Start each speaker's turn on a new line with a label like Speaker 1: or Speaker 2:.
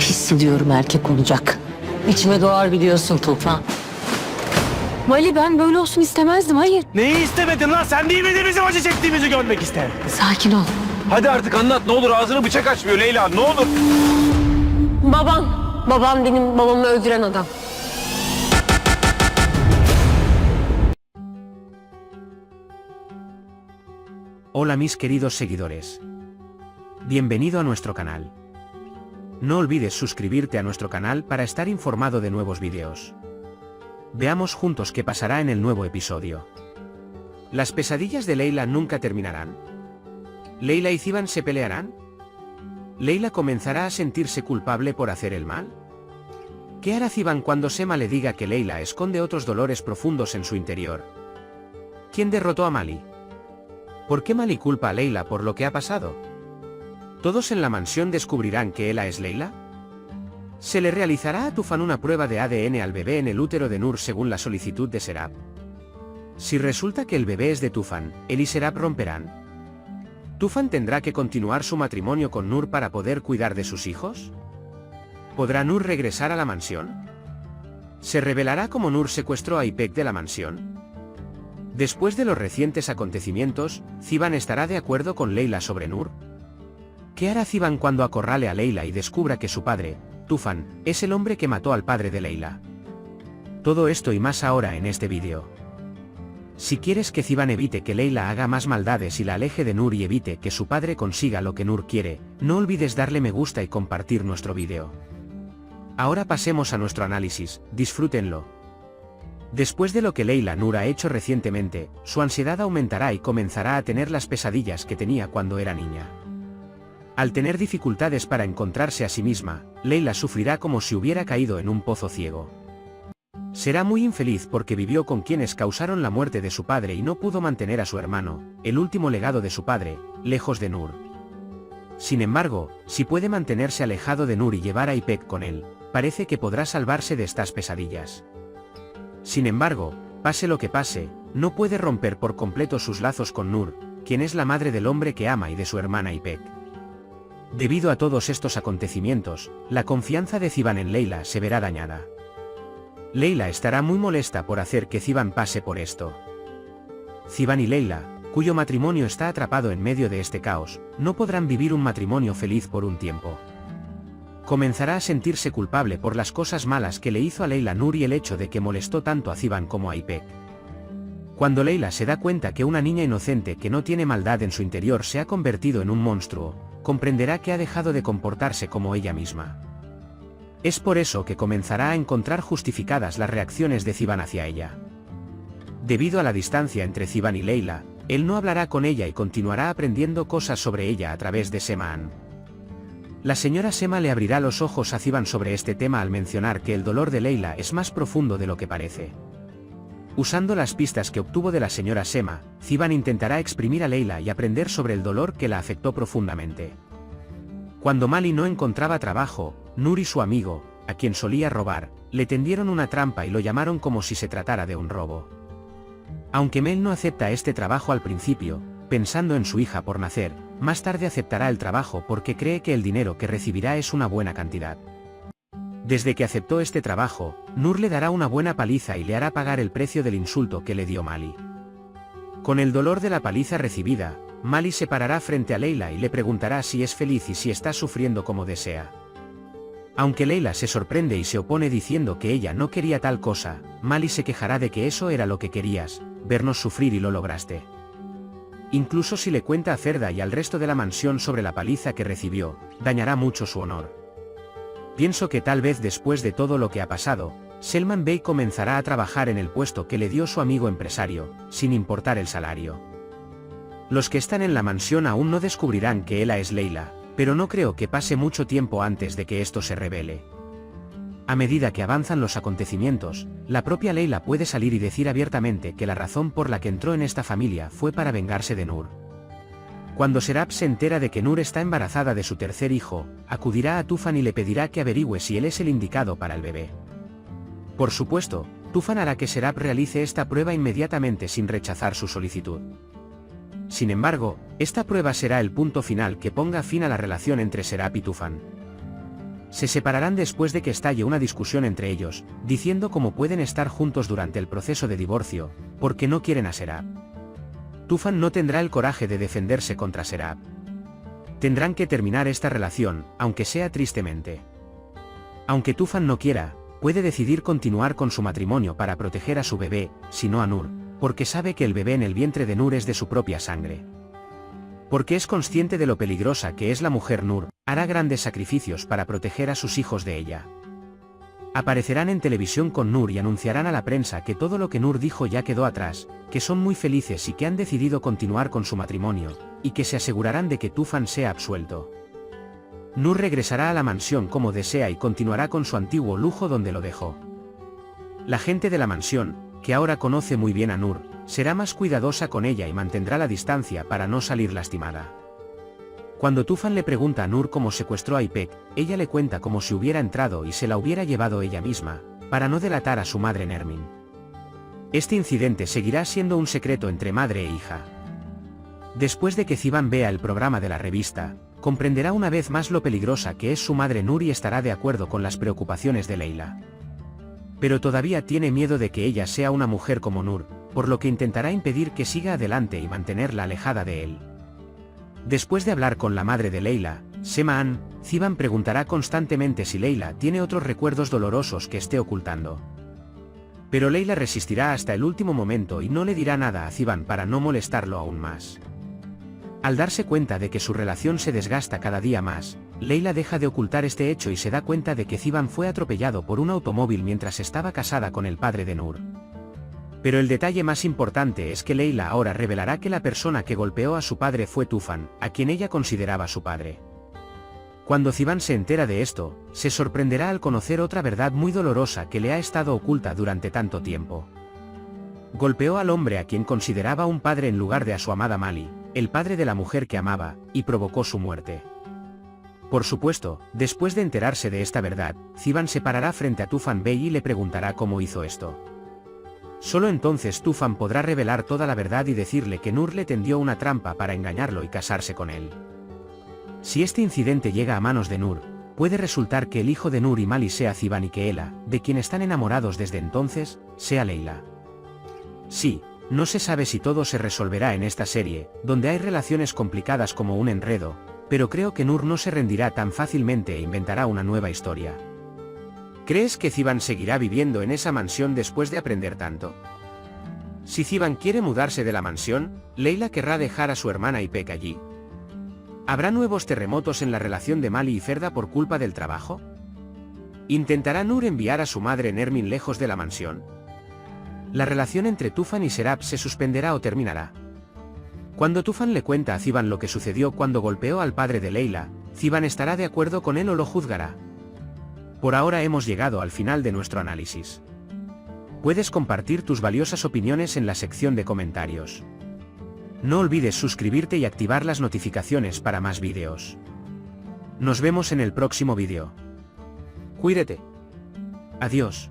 Speaker 1: Hissediyorum erkek olacak. İçime doğar biliyorsun Tufan.
Speaker 2: Mali ben böyle olsun istemezdim, hayır.
Speaker 3: Neyi istemedin lan? Sen değil miydin bizim acı çektiğimizi görmek ister?
Speaker 2: Sakin ol.
Speaker 4: Hadi artık anlat ne olur, ağzını bıçak açmıyor Leyla, ne olur.
Speaker 2: Babam benim babamı öldüren adam.
Speaker 5: Hola mis queridos seguidores. Bienvenido a nuestro canal. No olvides suscribirte a nuestro canal para estar informado de nuevos vídeos. Veamos juntos qué pasará en el nuevo episodio. ¿Las pesadillas de Leyla nunca terminarán? ¿Leyla y Ziban se pelearán? ¿Leyla comenzará a sentirse culpable por hacer el mal? ¿Qué hará Ziban cuando Sema le diga que Leyla esconde otros dolores profundos en su interior? ¿Quién derrotó a Mali? ¿Por qué Mali culpa a Leyla por lo que ha pasado? ¿Todos en la mansión descubrirán que ella es Leyla? ¿Se le realizará a Tufan una prueba de ADN al bebé en el útero de Nur según la solicitud de Serap? Si resulta que el bebé es de Tufan, él y Serap romperán. ¿Tufan tendrá que continuar su matrimonio con Nur para poder cuidar de sus hijos? ¿Podrá Nur regresar a la mansión? ¿Se revelará cómo Nur secuestró a Ipek de la mansión? Después de los recientes acontecimientos, ¿Ziban estará de acuerdo con Leyla sobre Nur? ¿Qué hará Ziban cuando acorrale a Leyla y descubra que su padre, Tufan, es el hombre que mató al padre de Leyla? Todo esto y más ahora en este vídeo. Si quieres que Ziban evite que Leyla haga más maldades y la aleje de Nur y evite que su padre consiga lo que Nur quiere, no olvides darle me gusta y compartir nuestro vídeo. Ahora pasemos a nuestro análisis, disfrútenlo. Después de lo que Leyla Nur ha hecho recientemente, su ansiedad aumentará y comenzará a tener las pesadillas que tenía cuando era niña. Al tener dificultades para encontrarse a sí misma, Leyla sufrirá como si hubiera caído en un pozo ciego. Será muy infeliz porque vivió con quienes causaron la muerte de su padre y no pudo mantener a su hermano, el último legado de su padre, lejos de Nur. Sin embargo, si puede mantenerse alejado de Nur y llevar a Ipek con él, parece que podrá salvarse de estas pesadillas. Sin embargo, pase lo que pase, no puede romper por completo sus lazos con Nur, quien es la madre del hombre que ama y de su hermana Ipek. Debido a todos estos acontecimientos, la confianza de Ziban en Leyla se verá dañada. Leyla estará muy molesta por hacer que Ziban pase por esto. Ziban y Leyla, cuyo matrimonio está atrapado en medio de este caos, no podrán vivir un matrimonio feliz por un tiempo. Comenzará a sentirse culpable por las cosas malas que le hizo a Leyla Nur y el hecho de que molestó tanto a Ziban como a Ipek. Cuando Leyla se da cuenta que una niña inocente que no tiene maldad en su interior se ha convertido en un monstruo, comprenderá que ha dejado de comportarse como ella misma. Es por eso que comenzará a encontrar justificadas las reacciones de Ziban hacia ella. Debido a la distancia entre Ziban y Leyla, él no hablará con ella y continuará aprendiendo cosas sobre ella a través de Semaan. La señora Sema le abrirá los ojos a Ziban sobre este tema al mencionar que el dolor de Leyla es más profundo de lo que parece. Usando las pistas que obtuvo de la señora Sema, Ziban intentará exprimir a Leyla y aprender sobre el dolor que la afectó profundamente. Cuando Mali no encontraba trabajo, Nur y su amigo, a quien solía robar, le tendieron una trampa y lo llamaron como si se tratara de un robo. Aunque Mel no acepta este trabajo al principio, pensando en su hija por nacer, más tarde aceptará el trabajo porque cree que el dinero que recibirá es una buena cantidad. Desde que aceptó este trabajo, Nur le dará una buena paliza y le hará pagar el precio del insulto que le dio Mali. Con el dolor de la paliza recibida, Mali se parará frente a Leyla y le preguntará si es feliz y si está sufriendo como desea. Aunque Leyla se sorprende y se opone diciendo que ella no quería tal cosa, Mali se quejará de que eso era lo que querías, vernos sufrir y lo lograste. Incluso si le cuenta a Ferda y al resto de la mansión sobre la paliza que recibió, dañará mucho su honor. Pienso que tal vez después de todo lo que ha pasado, Selman Bey comenzará a trabajar en el puesto que le dio su amigo empresario, sin importar el salario. Los que están en la mansión aún no descubrirán que ella es Leyla, pero no creo que pase mucho tiempo antes de que esto se revele. A medida que avanzan los acontecimientos, la propia Leyla puede salir y decir abiertamente que la razón por la que entró en esta familia fue para vengarse de Nur. Cuando Serap se entera de que Nur está embarazada de su tercer hijo, acudirá a Tufan y le pedirá que averigüe si él es el indicado para el bebé. Por supuesto, Tufan hará que Serap realice esta prueba inmediatamente sin rechazar su solicitud. Sin embargo, esta prueba será el punto final que ponga fin a la relación entre Serap y Tufan. se separarán después de que estalle una discusión entre ellos, diciendo cómo pueden estar juntos durante el proceso de divorcio, porque no quieren a Serap. Tufan no tendrá el coraje de defenderse contra Serap. Tendrán que terminar esta relación, aunque sea tristemente. Aunque Tufan no quiera, puede decidir continuar con su matrimonio para proteger a su bebé, si no a Nur, porque sabe que el bebé en el vientre de Nur es de su propia sangre. Porque es consciente de lo peligrosa que es la mujer Nur, hará grandes sacrificios para proteger a sus hijos de ella. Aparecerán en televisión con Nur y anunciarán a la prensa que todo lo que Nur dijo ya quedó atrás, que son muy felices y que han decidido continuar con su matrimonio, y que se asegurarán de que Tufan sea absuelto. Nur regresará a la mansión como desea y continuará con su antiguo lujo donde lo dejó. La gente de la mansión, que ahora conoce muy bien a Nur, será más cuidadosa con ella y mantendrá la distancia para no salir lastimada. Cuando Tufan le pregunta a Nur cómo secuestró a Ipek, ella le cuenta como si hubiera entrado y se la hubiera llevado ella misma, para no delatar a su madre Nermin. Este incidente seguirá siendo un secreto entre madre e hija. Después de que Ziban vea el programa de la revista, comprenderá una vez más lo peligrosa que es su madre Nur y estará de acuerdo con las preocupaciones de Leila. Pero todavía tiene miedo de que ella sea una mujer como Nur, por lo que intentará impedir que siga adelante y mantenerla alejada de él. Después de hablar con la madre de Leila, Sema-An, Ziban preguntará constantemente si Leila tiene otros recuerdos dolorosos que esté ocultando. Pero Leila resistirá hasta el último momento y no le dirá nada a Ziban para no molestarlo aún más. Al darse cuenta de que su relación se desgasta cada día más, Leila deja de ocultar este hecho y se da cuenta de que Ziban fue atropellado por un automóvil mientras estaba casada con el padre de Nur. Pero el detalle más importante es que Leila ahora revelará que la persona que golpeó a su padre fue Tufan, a quien ella consideraba su padre. Cuando Ziban se entera de esto, se sorprenderá al conocer otra verdad muy dolorosa que le ha estado oculta durante tanto tiempo. Golpeó al hombre a quien consideraba un padre en lugar de a su amada Mali, el padre de la mujer que amaba, y provocó su muerte. Por supuesto, después de enterarse de esta verdad, Ziban se parará frente a Tufan Bey y le preguntará cómo hizo esto. Solo entonces Tufan podrá revelar toda la verdad y decirle que Nur le tendió una trampa para engañarlo y casarse con él. Si este incidente llega a manos de Nur, puede resultar que el hijo de Nur y Mali sea Ziban y que Ela, de quien están enamorados desde entonces, sea Leila. Sí, no se sabe si todo se resolverá en esta serie, donde hay relaciones complicadas como un enredo, pero creo que Nur no se rendirá tan fácilmente e inventará una nueva historia. ¿Crees que Ziban seguirá viviendo en esa mansión después de aprender tanto? Si Ziban quiere mudarse de la mansión, Leila querrá dejar a su hermana Ipek allí. ¿Habrá nuevos terremotos en la relación de Mali y Ferda por culpa del trabajo? ¿Intentará Nur enviar a su madre Nermin lejos de la mansión? ¿La relación entre Tufan y Serap se suspenderá o terminará? Cuando Tufan le cuenta a Ziban lo que sucedió cuando golpeó al padre de Leila, Ziban estará de acuerdo con él o lo juzgará. Por ahora hemos llegado al final de nuestro análisis. Puedes compartir tus valiosas opiniones en la sección de comentarios. No olvides suscribirte y activar las notificaciones para más vídeos. Nos vemos en el próximo vídeo. Cuídate. Adiós.